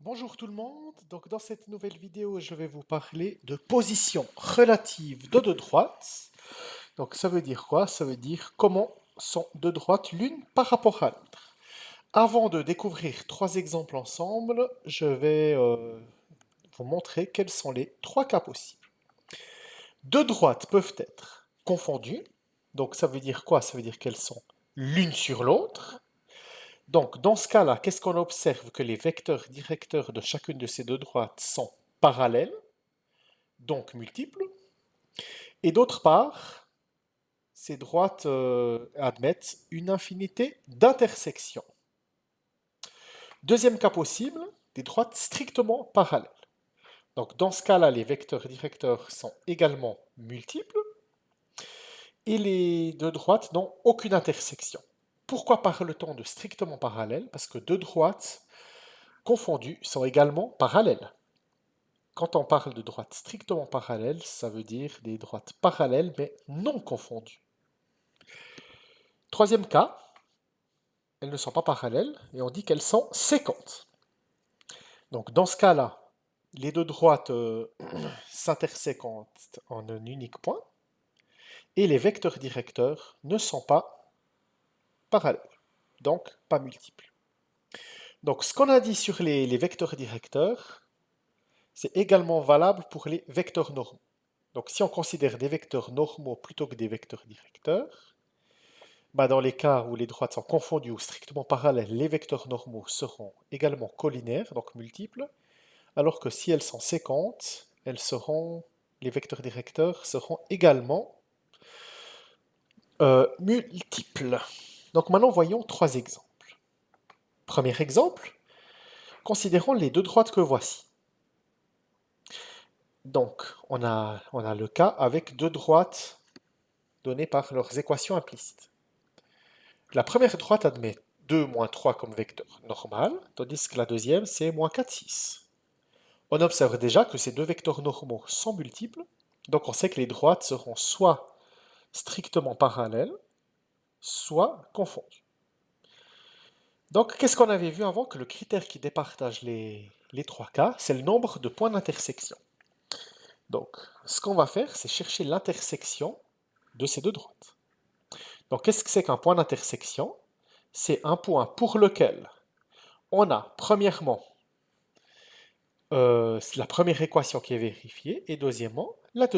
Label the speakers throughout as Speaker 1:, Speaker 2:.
Speaker 1: Bonjour tout le monde, donc dans cette nouvelle vidéo je vais vous parler de position relative de deux droites. Donc ça veut dire quoi? Ça veut dire comment sont deux droites l'une par rapport à l'autre. Avant de découvrir trois exemples ensemble, je vais vous montrer quels sont les trois cas possibles. Deux droites peuvent être confondues, donc ça veut dire quoi? Ça veut dire qu'elles sont l'une sur l'autre. Donc, dans ce cas-là, qu'est-ce qu'on observe? Que les vecteurs directeurs de chacune de ces deux droites sont parallèles, donc multiples. Et d'autre part, ces droites admettent une infinité d'intersections. Deuxième cas possible, des droites strictement parallèles. Donc, dans ce cas-là, les vecteurs directeurs sont également multiples et les deux droites n'ont aucune intersection. Pourquoi parle-t-on de strictement parallèles? Parce que deux droites confondues sont également parallèles. Quand on parle de droites strictement parallèles, ça veut dire des droites parallèles mais non confondues. Troisième cas, elles ne sont pas parallèles et on dit qu'elles sont séquentes. Donc dans ce cas-là, les deux droites s'intersèquent en un unique point et les vecteurs directeurs ne sont pas parallèles, donc pas multiples. Donc ce qu'on a dit sur les vecteurs directeurs, c'est également valable pour les vecteurs normaux. Donc si on considère des vecteurs normaux plutôt que des vecteurs directeurs, bah, dans les cas où les droites sont confondues ou strictement parallèles, les vecteurs normaux seront également collinaires, donc multiples, alors que si elles sont séquentes, les vecteurs directeurs seront également multiples. Donc maintenant, voyons trois exemples. Premier exemple, considérons les deux droites que voici. Donc, on a le cas avec deux droites données par leurs équations implicites. La première droite admet 2 moins 3 comme vecteur normal, tandis que la deuxième, c'est moins 4, 6. On observe déjà que ces deux vecteurs normaux sont multiples, donc on sait que les droites seront soit strictement parallèles, soit confondues. Donc, qu'est-ce qu'on avait vu avant? Que le critère qui départage les trois cas, c'est le nombre de points d'intersection. Donc, ce qu'on va faire, c'est chercher l'intersection de ces deux droites. Donc, qu'est-ce que c'est qu'un point d'intersection? C'est un point pour lequel on a, premièrement, c'est la première équation qui est vérifiée, et deuxièmement, la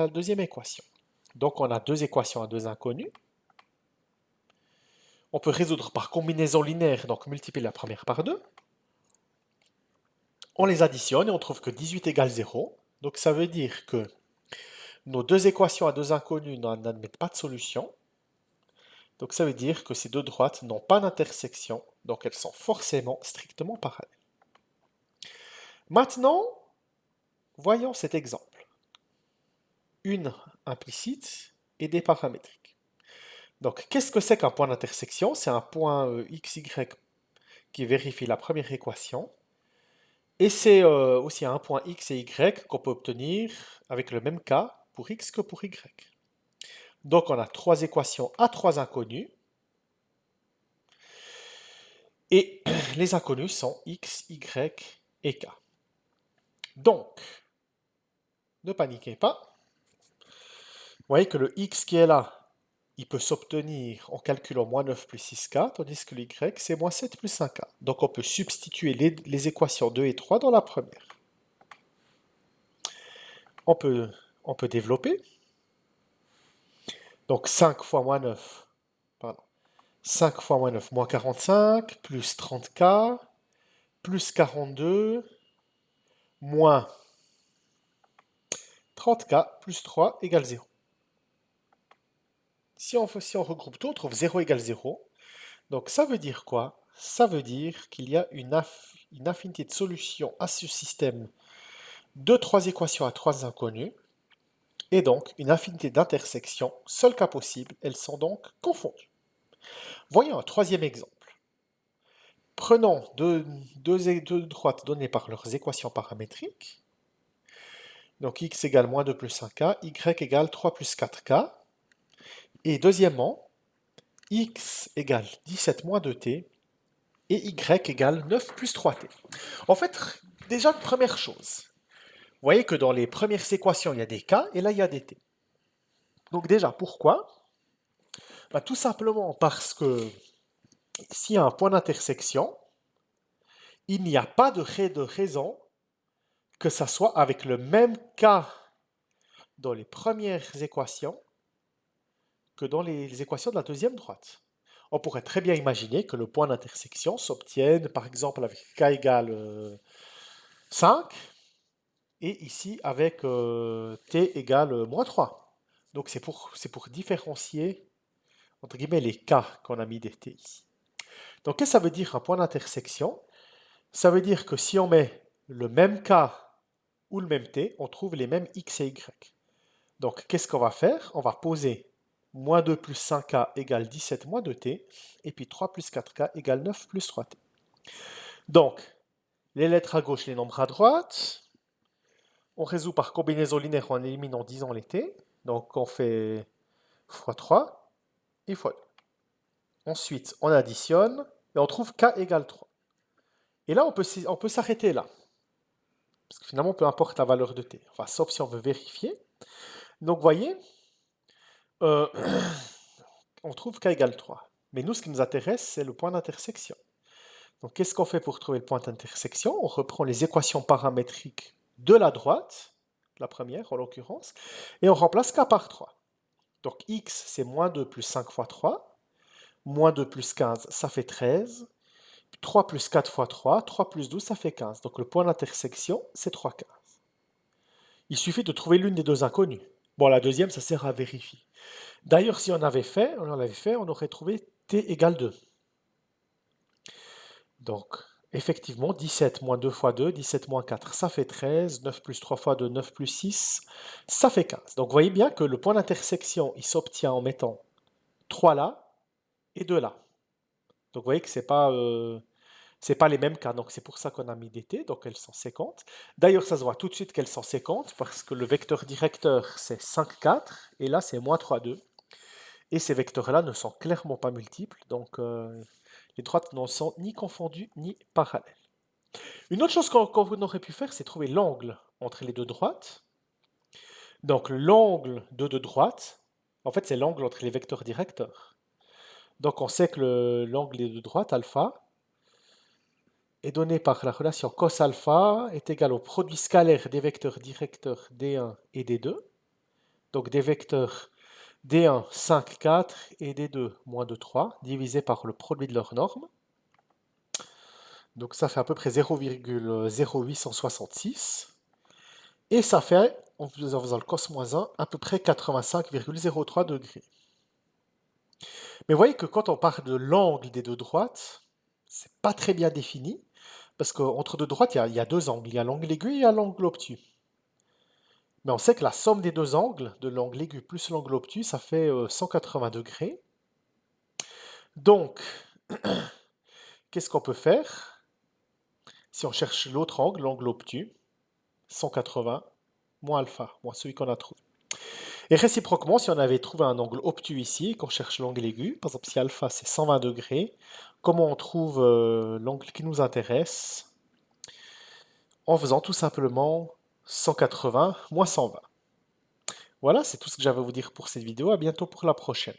Speaker 1: deuxième équation. Donc on a deux équations à deux inconnus. On peut résoudre par combinaison linéaire, donc multiplier la première par 2. On les additionne et on trouve que 18 égale 0. Donc ça veut dire que nos deux équations à deux inconnus n'admettent pas de solution. Donc ça veut dire que ces deux droites n'ont pas d'intersection, donc elles sont forcément strictement parallèles. Maintenant, voyons cet exemple. Une implicite et des paramétriques. Donc, qu'est-ce que c'est qu'un point d'intersection? C'est un point xy qui vérifie la première équation. Et c'est aussi un point x et y qu'on peut obtenir avec le même cas pour x que pour y. Donc, on a trois équations à trois inconnus. Et les inconnus sont x, y et k. Donc, ne paniquez pas. Vous voyez que le x qui est là, il peut s'obtenir en calculant moins 9 plus 6k, tandis que l'y, c'est moins 7 plus 5k. Donc on peut substituer les équations 2 et 3 dans la première. On peut, on peut développer. Donc 5 fois moins 9, pardon. 5 fois moins 9, moins 45, plus 30k, plus 42, moins 30k, plus 3 égale 0. Si on regroupe tout, on trouve 0 égale 0. Donc ça veut dire quoi? Ça veut dire qu'il y a une infinité de solutions à ce système de trois équations à trois inconnus, et donc une infinité d'intersections. Seul cas possible, elles sont donc confondues. Voyons un troisième exemple. Prenons deux droites données par leurs équations paramétriques. Donc x égale moins 2 plus 5k, y égale 3 plus 4k. Et deuxièmement, x égale 17 moins 2t et y égale 9 plus 3t. En fait, déjà, première chose, vous voyez que dans les premières équations, il y a des k, et là, il y a des t. Donc déjà, pourquoi? Bah, tout simplement parce que s'il y a un point d'intersection, il n'y a pas de raison que ça soit avec le même k dans les premières équations que dans les équations de la deuxième droite. On pourrait très bien imaginer que le point d'intersection s'obtienne par exemple avec k égale 5 et ici avec t égale moins 3. Donc c'est pour différencier entre guillemets les k qu'on a mis des t ici. Donc qu'est-ce que ça veut dire un point d'intersection? Ça veut dire que si on met le même k ou le même t, on trouve les mêmes x et y. Donc qu'est-ce qu'on va faire? On va poser moins 2 plus 5k égale 17 moins 2t, et puis 3 plus 4k égale 9 plus 3t. Donc, les lettres à gauche, les nombres à droite. On résout par combinaison linéaire en éliminant disant les t. Donc on fait x3 et x2. Ensuite, on additionne et on trouve k égale 3. Et là, on peut s'arrêter là. Parce que finalement, peu importe la valeur de t. Enfin, sauf si on veut vérifier. Donc, vous voyez, on trouve k égale 3. Mais nous, ce qui nous intéresse, c'est le point d'intersection. Donc, qu'est-ce qu'on fait pour trouver le point d'intersection? On reprend les équations paramétriques de la droite, la première en l'occurrence, et on remplace k par 3. Donc, x, c'est moins 2 plus 5 fois 3. Moins 2 plus 15, ça fait 13. 3 plus 4 fois 3, 3 plus 12, ça fait 15. Donc, le point d'intersection, c'est 3, 15. Il suffit de trouver l'une des deux inconnues. Bon, la deuxième, ça sert à vérifier. D'ailleurs, si on l'avait fait, on aurait trouvé t égale 2. Donc, effectivement, 17 moins 2 fois 2, 17 moins 4, ça fait 13. 9 plus 3 fois 2, 9 plus 6, ça fait 15. Donc, vous voyez bien que le point d'intersection, il s'obtient en mettant 3 là et 2 là. Donc, vous voyez que c'est pas les mêmes cas. Donc, c'est pour ça qu'on a mis des t, donc elles sont séquentes. D'ailleurs, ça se voit tout de suite qu'elles sont séquentes parce que le vecteur directeur, c'est 5, 4, et là, c'est moins 3, 2. Et ces vecteurs-là ne sont clairement pas multiples, donc les droites ne sont ni confondues ni parallèles. Une autre chose qu'on aurait pu faire, c'est trouver l'angle entre les deux droites. Donc l'angle de deux droites, en fait c'est l'angle entre les vecteurs directeurs. Donc on sait que l'angle des deux droites, alpha, est donné par la relation cos alpha est égal au produit scalaire des vecteurs directeurs D1 et D2. Donc des vecteurs D1, 5, 4 et D2, moins 2, 3, divisé par le produit de leurs normes. Donc ça fait à peu près 0,0866. Et ça fait, en faisant le cos moins 1, à peu près 85,03 degrés. Mais vous voyez que quand on parle de l'angle des deux droites, c'est pas très bien défini, parce qu'entre deux droites, il y a deux angles. Il y a l'angle aigu et il y a l'angle obtus. Mais on sait que la somme des deux angles, de l'angle aigu plus l'angle obtus, ça fait 180 degrés. Donc, qu'est-ce qu'on peut faire? Si on cherche l'autre angle, l'angle obtus, 180 moins alpha, moins celui qu'on a trouvé. Et réciproquement, si on avait trouvé un angle obtus ici, qu'on cherche l'angle aigu, par exemple si alpha c'est 120 degrés, comment on trouve l'angle qui nous intéresse? En faisant tout simplement 180 moins 120. Voilà, c'est tout ce que j'avais à vous dire pour cette vidéo. À bientôt pour la prochaine.